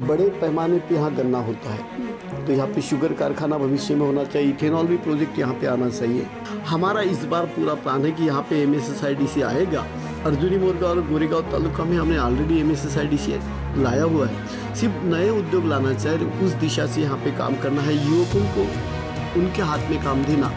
बड़े पैमाने पे यहाँ गन्ना होता है, तो यहाँ पे शुगर कारखाना भविष्य में होना चाहिए, इथेनॉल भी प्रोजेक्ट यहाँ पे आना चाहिए। हमारा इस बार पूरा प्लान है कि यहाँ पे MSSIDC आएगा। अर्जुनी मोरगा और गोरेगांव तालुका में हमने ऑलरेडी MSSIDC लाया हुआ है। सिर्फ नए उद्योग लाना चाहिए, उस दिशा से यहाँ पे काम करना है, युवकों को उनके हाथ में काम देना,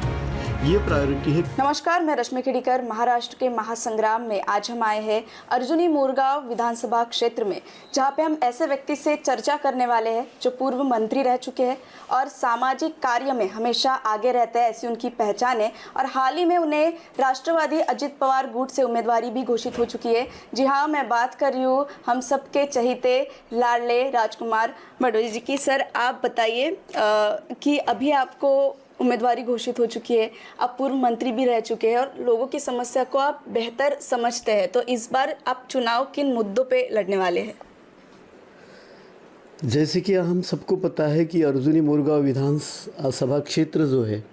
ये प्रायोरिटी है। नमस्कार, मैं रश्मि खेड़ीकर। महाराष्ट्र के महासंग्राम में आज हम आए हैं अर्जुनी मोरगांव विधानसभा क्षेत्र में, जहां पे हम ऐसे व्यक्ति से चर्चा करने वाले हैं जो पूर्व मंत्री रह चुके हैं और सामाजिक कार्य में हमेशा आगे रहते हैं, ऐसी उनकी पहचान है। और हाल ही में उन्हें राष्ट्रवादी अजित पवार गुट से उम्मीदवारी भी घोषित हो चुकी है। जी हाँ, मैं बात कर रही हूँ हम सबके चहीते लाडले राजकुमार भड़ोई जी की। सर, आप बताइए कि अभी आपको उम्मीदवारी घोषित हो चुकी है, आप पूर्व मंत्री भी रह चुके हैं और लोगों की समस्या को आप बेहतर समझते हैं, तो इस बार आप चुनाव किन मुद्दों पे लड़ने वाले हैं? जैसे कि हम सबको पता है कि अर्जुनी मोरगांव विधानसभा क्षेत्र जो है,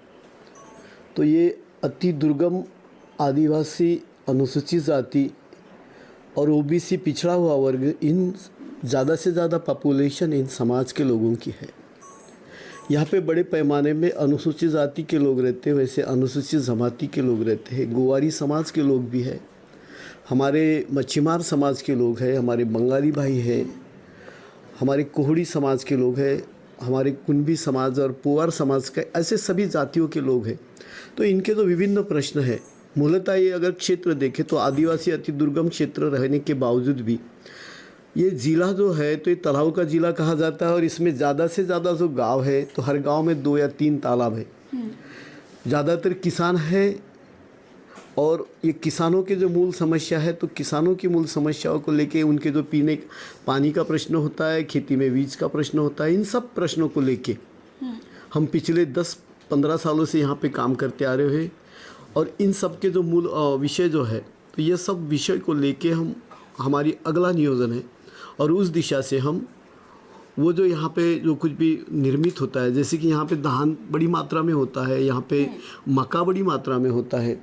तो ये अति दुर्गम आदिवासी, अनुसूचित जाति और OBC पिछड़ा हुआ वर्ग, इन ज़्यादा से ज़्यादा पॉपुलेशन इन समाज के लोगों की है। यहाँ पे बड़े पैमाने में अनुसूचित जाति के लोग रहते हैं, वैसे अनुसूचित जमाती के लोग रहते हैं, गोवारी समाज के लोग भी हैं, हमारे मच्छीमार समाज के लोग हैं, हमारे बंगाली भाई हैं, हमारे कोहड़ी समाज के लोग हैं, हमारे कुंभी समाज और पोवार समाज का, ऐसे सभी जातियों के लोग हैं। तो इनके तो विभिन्न प्रश्न हैं। मूलतः ये अगर क्षेत्र देखें तो आदिवासी अति दुर्गम क्षेत्र रहने के बावजूद भी ये ज़िला जो है तो ये तालाब का ज़िला कहा जाता है, और इसमें ज़्यादा से ज़्यादा जो गांव है तो हर गांव में 2 या 3 तालाब है। ज़्यादातर किसान है, और ये किसानों के जो मूल समस्या है, तो किसानों की मूल समस्याओं को लेके उनके जो पीने पानी का प्रश्न होता है, खेती में बीज का प्रश्न होता है, इन सब प्रश्नों को लेके हम पिछले 10-15 सालों से यहाँ पे काम करते आ रहे हैं। और इन सब के जो मूल विषय जो है, तो ये सब विषय को लेके हमारी अगला नियोजन है, और उस दिशा से हम वो जो यहाँ पे जो कुछ भी निर्मित होता है, जैसे कि यहाँ पे धान बड़ी मात्रा में होता है, यहाँ पे मक्का बड़ी मात्रा में होता है,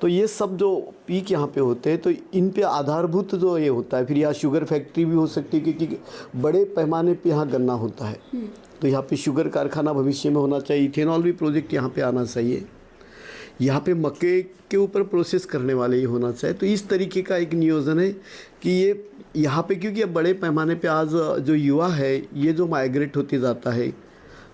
तो ये सब जो पीक यहाँ पे होते हैं, तो इन पे आधारभूत जो ये होता है, फिर यहाँ शुगर फैक्ट्री भी हो सकती है, क्योंकि बड़े पैमाने पे यहाँ गन्ना होता है, तो यहाँ पे शुगर कारखाना भविष्य में होना चाहिए, इथेनॉल भी प्रोजेक्ट यहाँ पे आना चाहिए, यहाँ पे मक्के के ऊपर प्रोसेस करने वाले ही होना चाहिए। तो इस तरीके का एक नियोजन है कि ये यहाँ पे, क्योंकि अब बड़े पैमाने पे आज जो युवा है ये जो माइग्रेट होते जाता है,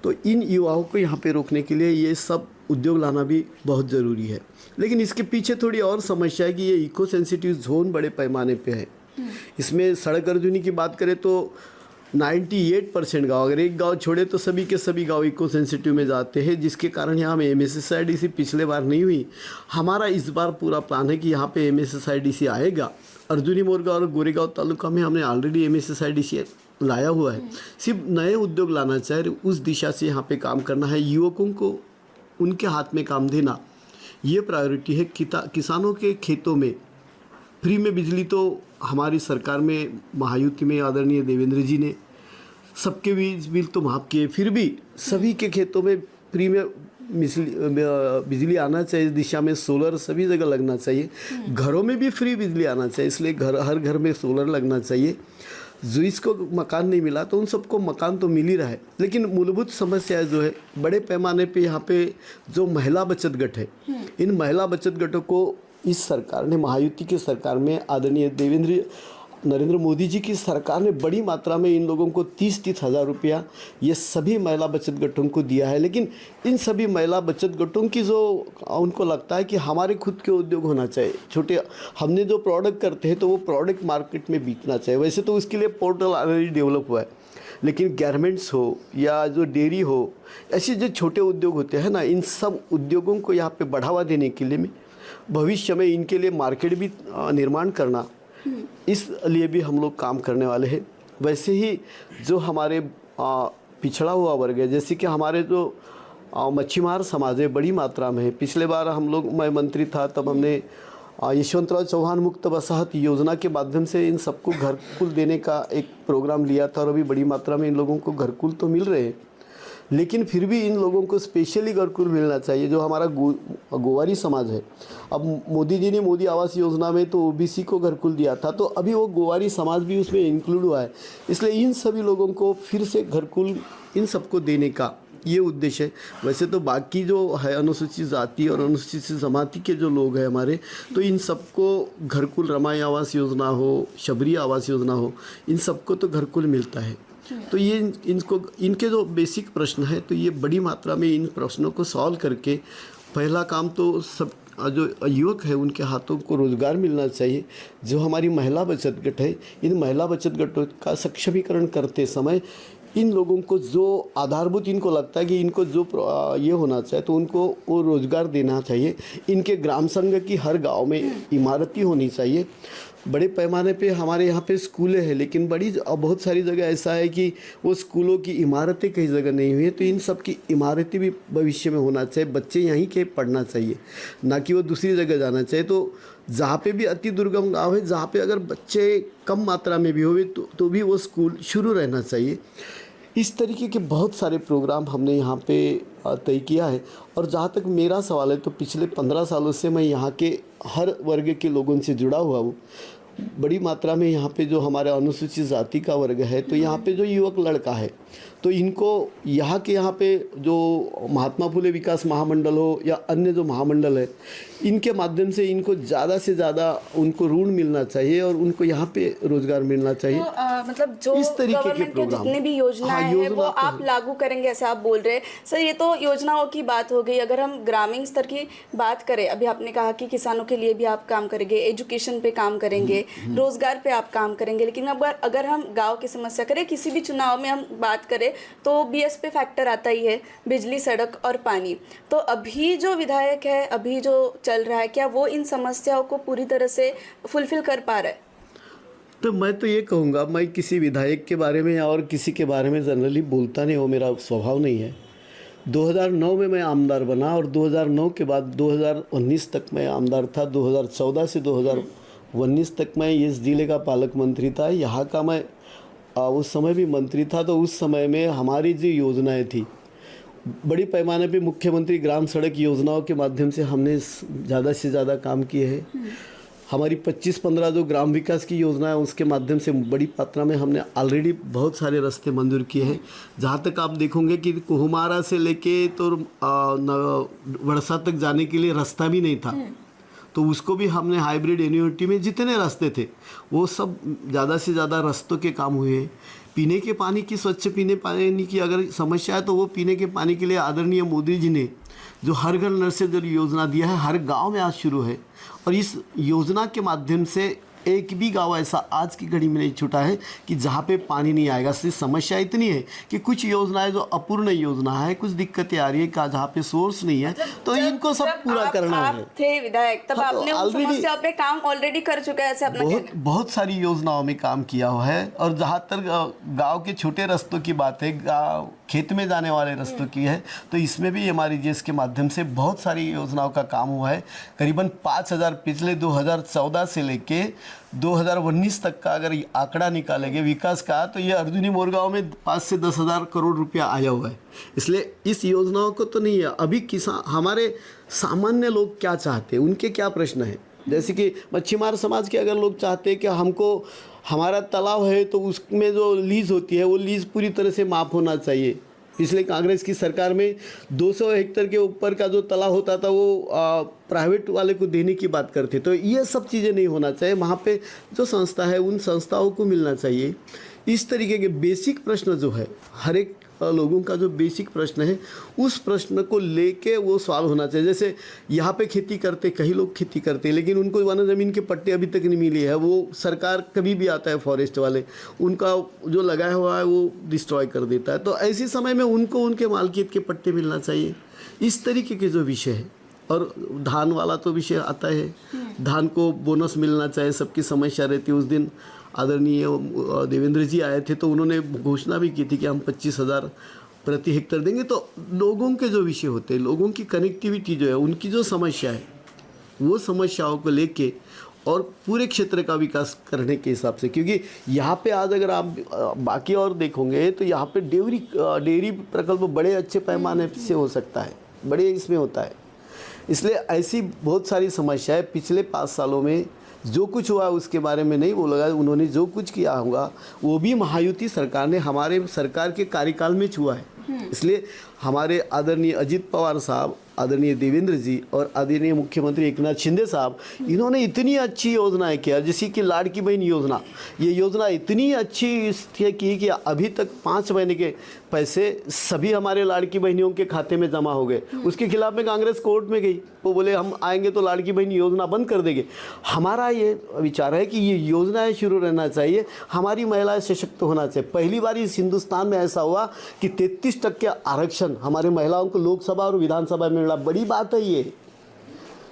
तो इन युवाओं को यहाँ पे रोकने के लिए ये सब उद्योग लाना भी बहुत ज़रूरी है। लेकिन इसके पीछे थोड़ी और समस्या है कि ये इको सेंसिटिव जोन बड़े पैमाने पे है। इसमें सड़क अर्जुनी की बात करें तो 98% गाँव, अगर एक गांव छोड़े तो सभी के सभी गांव इको सेंसिटिव में जाते हैं, जिसके कारण यहाँ में MSSIDC पिछले बार नहीं हुई। हमारा इस बार पूरा प्लान है कि यहाँ पे MSSIDC आएगा। अर्जुनी मोरगा और गोरेगांव तालुका में हमने ऑलरेडी MSSIDC लाया हुआ है। सिर्फ नए उद्योग लाना चाहिए, उस दिशा से यहाँ पे काम करना है, युवकों को उनके हाथ में काम देना, ये प्रायोरिटी है। किसानों के खेतों में फ्री में बिजली तो हमारी सरकार में, महायुति में आदरणीय देवेंद्र जी ने सबके बिल तो माफ़ किए, फिर भी सभी के खेतों में फ्री में बिजली आना चाहिए। इस दिशा में सोलर सभी जगह लगना चाहिए, घरों में भी फ्री बिजली आना चाहिए, इसलिए हर घर में सोलर लगना चाहिए। जो इसको मकान नहीं मिला तो उन सबको मकान तो मिल ही रहा है, लेकिन मूलभूत समस्या जो है बड़े पैमाने पे यहाँ पे जो महिला बचत गट है, इन महिला बचत गटों को इस सरकार ने, महायुति की सरकार में आदरणीय नरेंद्र मोदी जी की सरकार ने बड़ी मात्रा में इन लोगों को 30-30 हज़ार रुपया ये सभी महिला बचत गटों को दिया है। लेकिन इन सभी महिला बचत गटों की जो उनको लगता है कि हमारे खुद के उद्योग होना चाहिए, छोटे हमने जो प्रोडक्ट करते हैं तो वो प्रोडक्ट मार्केट में बिकना चाहिए। वैसे तो उसके लिए पोर्टल ऑलरेडी डेवलप हुआ है, लेकिन गारमेंट्स हो या जो डेयरी हो, ऐसे जो छोटे उद्योग होते हैं ना, इन सब उद्योगों को यहाँ पर बढ़ावा देने के लिए भविष्य में इनके लिए मार्केट भी निर्माण करना, इसलिए भी हम लोग काम करने वाले हैं। वैसे ही जो हमारे पिछड़ा हुआ वर्ग है, जैसे कि हमारे जो मच्छीमार समाज है बड़ी मात्रा में है। पिछले बार मैं मंत्री था तब हमने यशवंतराव चौहान मुक्त वसाहत योजना के माध्यम से इन सबको घरकुल देने का एक प्रोग्राम लिया था, और अभी बड़ी मात्रा में इन लोगों को घरकुल तो मिल रहे हैं। लेकिन फिर भी इन लोगों को स्पेशली घरकुल मिलना चाहिए, जो हमारा गोवारी समाज है। अब मोदी जी ने मोदी आवास योजना में तो ओबीसी को घरकुल दिया था, तो अभी वो गोवारी समाज भी उसमें इंक्लूड हुआ है, इसलिए इन सभी लोगों को फिर से घरकुल इन सबको देने का ये उद्देश्य है। वैसे तो बाकी जो है अनुसूचित जाति और अनुसूचित जमाती के जो लोग हैं हमारे, तो इन सबको घरकुल, रमाई आवास योजना हो, शबरी आवास योजना हो, इन सबको तो घरकुल मिलता है। तो ये इनको इनके जो बेसिक प्रश्न है, तो ये बड़ी मात्रा में इन प्रश्नों को सॉल्व करके पहला काम तो सब जो युवक है उनके हाथों को रोज़गार मिलना चाहिए। जो हमारी महिला बचत गट है, इन महिला बचत गटों का सक्षमीकरण करते समय इन लोगों को जो आधारभूत इनको लगता है कि इनको जो ये होना चाहिए, तो उनको वो रोज़गार देना चाहिए। इनके ग्राम संघ की हर गांव में इमारतें होनी चाहिए। बड़े पैमाने पे हमारे यहाँ पे स्कूलें हैं, लेकिन बहुत सारी जगह ऐसा है कि वो स्कूलों की इमारतें कई जगह नहीं हुई हैं, तो इन सब की इमारतें भी भविष्य में होना चाहिए। बच्चे यहीं के पढ़ना चाहिए, ना कि वो दूसरी जगह जाना चाहिए। तो जहाँ पे भी अति दुर्गम गाँव है, जहाँ पे अगर बच्चे कम मात्रा में भी हुए तो भी वो स्कूल शुरू रहना चाहिए। इस तरीके के बहुत सारे प्रोग्राम हमने यहाँ पे तय किया है। और जहाँ तक मेरा सवाल है, तो पिछले 15 सालों से मैं यहाँ के हर वर्ग के लोगों से जुड़ा हुआ हूँ। बड़ी मात्रा में यहाँ पे जो हमारा अनुसूचित जाति का वर्ग है, तो यहाँ पे जो युवक लड़का है, तो इनको यहाँ पे जो महात्मा फुले विकास महामंडल हो या अन्य जो महामंडल है, इनके माध्यम से इनको ज़्यादा से ज़्यादा उनको ऋण मिलना चाहिए और उनको यहाँ पे रोजगार मिलना चाहिए। तो मतलब जो इस तरीके के गवर्नमेंट के प्रोग्राम, जितने भी योजनाएं हैं वो आप लागू करेंगे, ऐसे आप बोल रहे हैं सर। ये तो योजनाओं की बात हो गई। अगर हम ग्रामीण स्तर की बात करें, अभी आपने कहा कि किसानों के लिए भी आप काम करेंगे, एजुकेशन पे काम करेंगे, रोजगार पे आप काम करेंगे, लेकिन अगर हम गाँव की समस्या करें, किसी भी चुनाव में हम बात करें, तो बीएस पे फैक्टर आता ही है, बिजली, सड़क और पानी। तो अभी जो विधायक है, अभी जो चल रहा है, क्या वो इन समस्याओं को पूरी तरह से फुलफिल कर पा रहा है? तो मैं तो ये कहूँगा, मैं किसी विधायक के बारे में और किसी के बारे में जनरली बोलता नहीं, वो मेरा स्वभाव नहीं है। 2009 में मैं आमदार बना और 2009 के बाद 2019 तक मैं आमदार था। 2014 से 2019 तक मैं इस जिले का पालक मंत्री था। यहाँ का मैं उस समय भी मंत्री था। तो उस समय में हमारी जो योजनाएं थी, बड़ी पैमाने पे मुख्यमंत्री ग्राम सड़क योजनाओं के माध्यम से हमने ज़्यादा से ज़्यादा काम किए हैं। हमारी 25-15 जो ग्राम विकास की योजना है, उसके माध्यम से बड़ी मात्रा में हमने ऑलरेडी बहुत सारे रास्ते मंजूर किए हैं। जहाँ तक आप देखोगे कि कोहमारा से लेके तो वड़सा तक जाने के लिए रास्ता भी नहीं था, तो उसको भी हमने हाइब्रिड एन्युटी में जितने रास्ते थे वो सब ज़्यादा से ज़्यादा रास्तों के काम हुए हैं। पीने के पानी की, स्वच्छ पीने पानी की अगर समस्या है, तो वो पीने के पानी के लिए आदरणीय मोदी जी ने जो हर घर नल से जल योजना दिया है, हर गांव में आज शुरू है। और इस योजना के माध्यम से एक भी गांव ऐसा आज की घड़ी में नहीं छूटा है कि जहाँ पे पानी नहीं आएगा। सिर्फ समस्या इतनी है कि कुछ योजनाएं जो अपूर्ण योजना है, कुछ दिक्कतें आ रही है का जहाँ पे सोर्स नहीं है, तो इनको सब पूरा करना है। आप थे विधायक, तब आपने उन समस्याओं पे काम ऑलरेडी कर चुका है, ऐसे अपना बहुत सारी योजनाओं में काम किया हुआ है। और जहाँ तक गाँव के छोटे रास्तों की बात है, खेत में जाने वाले रास्तों की है, तो इसमें भी हमारी जीएस के माध्यम से बहुत सारी योजनाओं का काम हुआ है। करीबन 5000 पिछले 2014 से लेके 2019 तक का अगर आंकड़ा निकालेंगे विकास का, तो ये अर्जुनी मोरगांव में 5 से 10 हज़ार करोड़ रुपया आया हुआ है। इसलिए इस योजनाओं को तो नहीं है। अभी किसान, हमारे सामान्य लोग क्या चाहते हैं, उनके क्या प्रश्न हैं, जैसे कि मच्छीमार समाज के अगर लोग चाहते हैं कि हमको हमारा तालाब है तो उसमें जो लीज होती है वो लीज पूरी तरह से माफ़ होना चाहिए। पिछले कांग्रेस की सरकार में 200 हेक्टेयर के ऊपर का जो तालाब होता था वो प्राइवेट वाले को देने की बात करते। तो ये सब चीज़ें नहीं होना चाहिए। वहाँ पे जो संस्था है उन संस्थाओं को मिलना चाहिए। इस तरीके के बेसिक प्रश्न जो है, हर एक लोगों का जो बेसिक प्रश्न है, उस प्रश्न को लेके वो सॉल्व होना चाहिए। जैसे यहाँ पे खेती करते, कई लोग खेती करते हैं, लेकिन उनको वन ज़मीन के पट्टे अभी तक नहीं मिली है। वो सरकार कभी भी आता है, फॉरेस्ट वाले उनका जो लगाया हुआ है वो डिस्ट्रॉय कर देता है। तो ऐसे समय में उनको उनके मालकियत के पट्टे मिलना चाहिए। इस तरीके के जो विषय है, और धान वाला तो विषय आता है, धान को बोनस मिलना चाहिए, सबकी समस्या रहती है। उस दिन आदरणीय देवेंद्र जी आए थे, तो उन्होंने घोषणा भी की थी कि हम 25,000 प्रति हेक्टेयर देंगे। तो लोगों के जो विषय होते हैं, लोगों की कनेक्टिविटी जो है, उनकी जो समस्या है, वो समस्याओं को लेके और पूरे क्षेत्र का विकास करने के हिसाब से, क्योंकि यहाँ पे आज अगर आप बाकी और देखोगे तो यहाँ पे डेयरी प्रकल्प बड़े अच्छे पैमाने से हो सकता है, बड़े इसमें होता है। इसलिए ऐसी बहुत सारी समस्याएं पिछले 5 सालों में जो कुछ हुआ उसके बारे में नहीं बोला। उन्होंने जो कुछ किया होगा वो भी महायुति सरकार ने हमारे सरकार के कार्यकाल में छुआ है। इसलिए हमारे आदरणीय अजित पवार साहब, आदरणीय देवेंद्र जी और आदरणीय मुख्यमंत्री एकनाथ शिंदे साहब, इन्होंने इतनी अच्छी योजनाएं किया, जैसे कि लाड़की बहन योजना। ये योजना इतनी अच्छी की कि अभी तक 5 महीने के पैसे सभी हमारे लाड़की बहनियों के खाते में जमा हो गए। उसके खिलाफ में कांग्रेस कोर्ट में गई, वो बोले हम आएंगे तो लाड़की बहन योजना बंद कर देंगे। हमारा ये विचार है कि ये योजनाएं शुरू रहना चाहिए, हमारी महिलाएं सशक्त होना चाहिए। पहली बार इस हिंदुस्तान में ऐसा हुआ कि 33% आरक्षण हमारे महिलाओं को लोकसभा और विधानसभा में मिला। बड़ी बात है ये।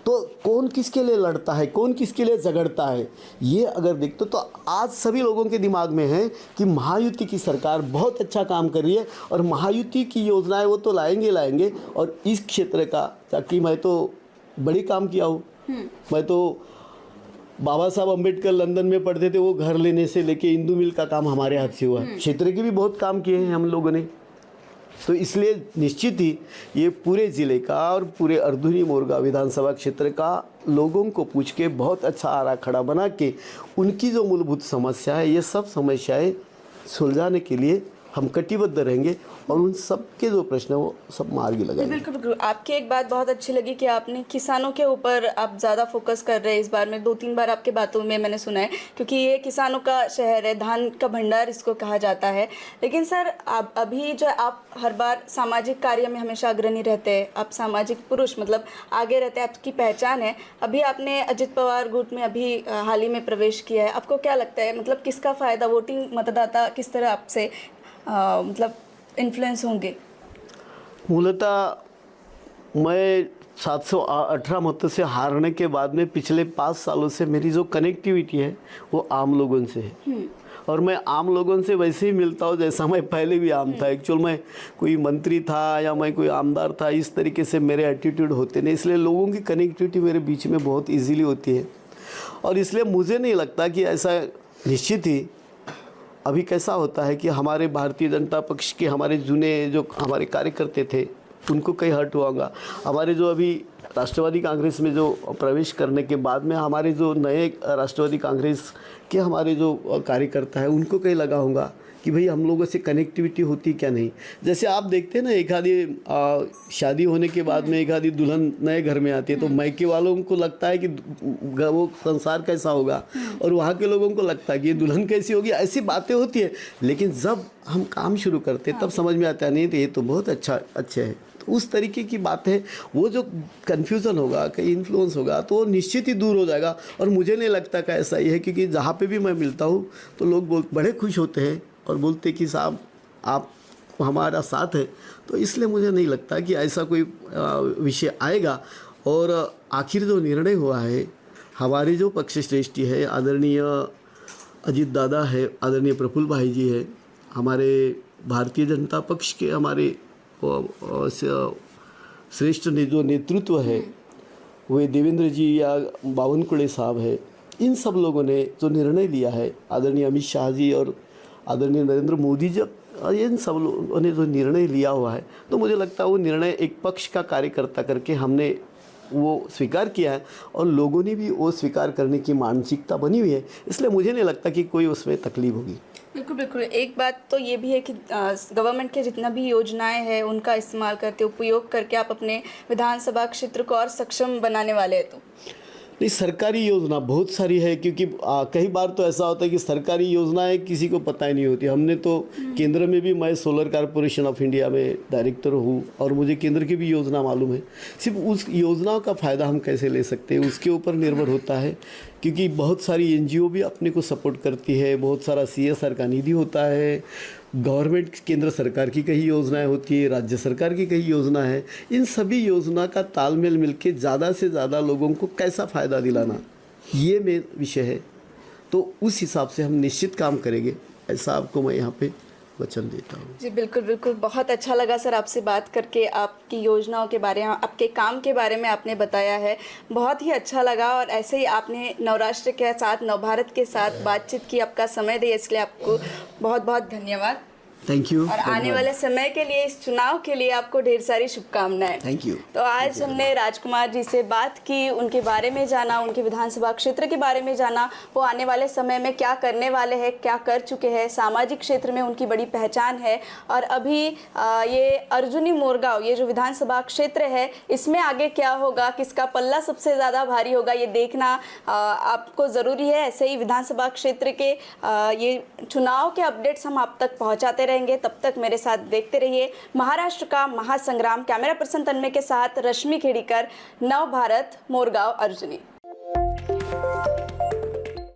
तो कौन किसके लिए लड़ता है, कौन किसके लिए झगड़ता है, ये अगर देखते तो आज सभी लोगों के दिमाग में है कि महायुति की सरकार बहुत अच्छा काम कर रही है और महायुति की योजनाएं वो तो लाएंगे। और इस क्षेत्र का, ताकि मैं तो बड़ी काम किया हूँ, मैं तो बाबा साहब अम्बेडकर लंदन में पढ़ते थे, वो घर लेने से लेके इंदू मिल का काम हमारे हाथ से हुआ। क्षेत्र के भी बहुत काम किए हैं हम लोगों ने। तो इसलिए निश्चित ही ये पूरे ज़िले का और पूरे अर्जुनी मोरगांव विधानसभा क्षेत्र का लोगों को पूछ के बहुत अच्छा आराखड़ा बना के उनकी जो मूलभूत समस्या है, ये सब समस्याएं सुलझाने के लिए हम कटिबद्ध रहेंगे और उन सब के जो प्रश्न है वो सब मार्गी लगाएंगे। बिल्कुल बिल्कुल। आपकी एक बात बहुत अच्छी लगी कि आपने किसानों के ऊपर आप ज़्यादा फोकस कर रहे हैं इस बार में। 2-3 बार आपके बातों में मैंने सुना है, क्योंकि ये किसानों का शहर है, धान का भंडार इसको कहा जाता है। लेकिन सर आप अभी जो आप हर बार सामाजिक कार्य में हमेशा अग्रणी रहते हैं, आप सामाजिक पुरुष मतलब आगे रहते हैं, आपकी पहचान है। अभी आपने अजित पवार गुट में अभी हाल ही में प्रवेश किया है। आपको क्या लगता है, मतलब किसका फ़ायदा, वोटिंग मतदाता किस तरह आपसे मतलब इन्फ्लुएंस होंगे? मूलतः मैं 718 मतों से हारने के बाद में पिछले 5 सालों से मेरी जो कनेक्टिविटी है वो आम लोगों से है। और मैं आम लोगों से वैसे ही मिलता हूँ जैसा मैं पहले भी आम था। एक्चुअल मैं कोई मंत्री था या मैं कोई आमदार था, इस तरीके से मेरे एटीट्यूड होते नहीं। इसलिए लोगों की कनेक्टिविटी मेरे बीच में बहुत ईजीली होती है। और इसलिए मुझे नहीं लगता कि ऐसा निश्चित ही अभी कैसा होता है कि हमारे भारतीय जनता पक्ष के हमारे जुने जो हमारे कार्यकर्ता थे उनको कहीं हर्ट हुआ होगा। हमारे जो अभी राष्ट्रवादी कांग्रेस में जो प्रवेश करने के बाद में हमारे जो नए राष्ट्रवादी कांग्रेस के हमारे जो कार्यकर्ता है उनको कहीं लगा होगा कि भाई हम लोगों से कनेक्टिविटी होती क्या नहीं। जैसे आप देखते हैं ना, एक आधी शादी होने के बाद में एक आधी दुल्हन नए घर में आती है तो मायके वालों को लगता है कि वो संसार कैसा होगा और वहाँ के लोगों को लगता है कि ये दुल्हन कैसी होगी। ऐसी बातें होती है, लेकिन जब हम काम शुरू करते हैं तब समझ में आता है नहीं तो ये तो बहुत अच्छे है। तो उस तरीके की बात है, वो जो कन्फ्यूज़न होगा, कहीं इन्फ्लुएंस होगा तो वो निश्चित ही दूर हो जाएगा। और मुझे नहीं लगता कि ऐसा ही है, क्योंकि जहाँ पे भी मैं मिलता हूँ तो लोग बड़े खुश होते हैं और बोलते कि साहब आप हमारा साथ है। तो इसलिए मुझे नहीं लगता कि ऐसा कोई विषय आएगा। और आखिर जो निर्णय हुआ है, हमारे जो पक्ष श्रेष्ठी है, आदरणीय अजित दादा है, आदरणीय प्रफुल्ल भाई जी है, हमारे भारतीय जनता पक्ष के हमारे श्रेष्ठ जो नेतृत्व है वो देवेंद्र जी या बावनकुळे साहब है, इन सब लोगों ने जो निर्णय लिया है, आदरणीय अमित शाह जी और आदरणीय नरेंद्र मोदी जी, इन सब लोगों ने जो निर्णय लिया हुआ है, तो मुझे लगता है वो निर्णय एक पक्ष का कार्यकर्ता करके हमने वो स्वीकार किया है और लोगों ने भी वो स्वीकार करने की मानसिकता बनी हुई है। इसलिए मुझे नहीं लगता कि कोई उसमें तकलीफ होगी। बिल्कुल बिल्कुल। एक बात तो ये भी है कि गवर्नमेंट के जितना भी योजनाएं हैं उनका इस्तेमाल करके, उपयोग करके आप अपने विधानसभा क्षेत्र को और सक्षम बनाने वाले हैं। तो नहीं, सरकारी योजना बहुत सारी है, क्योंकि कई बार तो ऐसा होता है कि सरकारी योजनाएं किसी को पता ही नहीं होती। हमने तो केंद्र में भी, मैं सोलर कॉरपोरेशन ऑफ इंडिया में डायरेक्टर हूँ और मुझे केंद्र की भी योजना मालूम है। सिर्फ उस योजनाओं का फ़ायदा हम कैसे ले सकते हैं उसके ऊपर निर्भर होता है, क्योंकि बहुत सारी एनजीओ भी अपने को सपोर्ट करती है, बहुत सारा CSR का निधि होता है, गवर्नमेंट केंद्र सरकार की कई योजनाएं होती है, राज्य सरकार की कई योजना है। इन सभी योजना का तालमेल मिलके ज़्यादा से ज़्यादा लोगों को कैसा फ़ायदा दिलाना, ये मेन विषय है। तो उस हिसाब से हम निश्चित काम करेंगे, ऐसा आपको मैं यहाँ पे वचन देता हूँ। जी बिल्कुल बिल्कुल, बहुत अच्छा लगा सर आपसे बात करके। आपकी योजनाओं के बारे में, आपके काम के बारे में आपने बताया है, बहुत ही अच्छा लगा। और ऐसे ही आपने नवराष्ट्र के साथ, नवभारत के साथ बातचीत की, आपका समय दिया, इसलिए आपको बहुत बहुत धन्यवाद। Thank you. और आने वाले समय के लिए, इस चुनाव के लिए आपको ढेर सारी शुभकामनाएं। Thank you. तो आज हमने राजकुमार जी से बात की, उनके बारे में जाना, उनके विधानसभा क्षेत्र के बारे में जाना, वो आने वाले समय में क्या करने वाले हैं, क्या कर चुके हैं, सामाजिक क्षेत्र में उनकी बड़ी पहचान है। और अभी ये अर्जुनी मोरगांव, ये जो विधानसभा क्षेत्र है, इसमें आगे क्या होगा, किसका पल्ला सबसे ज़्यादा भारी होगा, ये देखना आपको ज़रूरी है। ऐसे ही विधानसभा क्षेत्र के ये चुनाव के अपडेट्स हम आप तक पहुँचाते रहेंगे। तब तक मेरे साथ देखते रहिए महाराष्ट्र का महासंग्राम। कैमरा पर्सन तन्मय के साथ रश्मि खेड़ीकर, नव भारत, मोरगांव, अर्जुनी।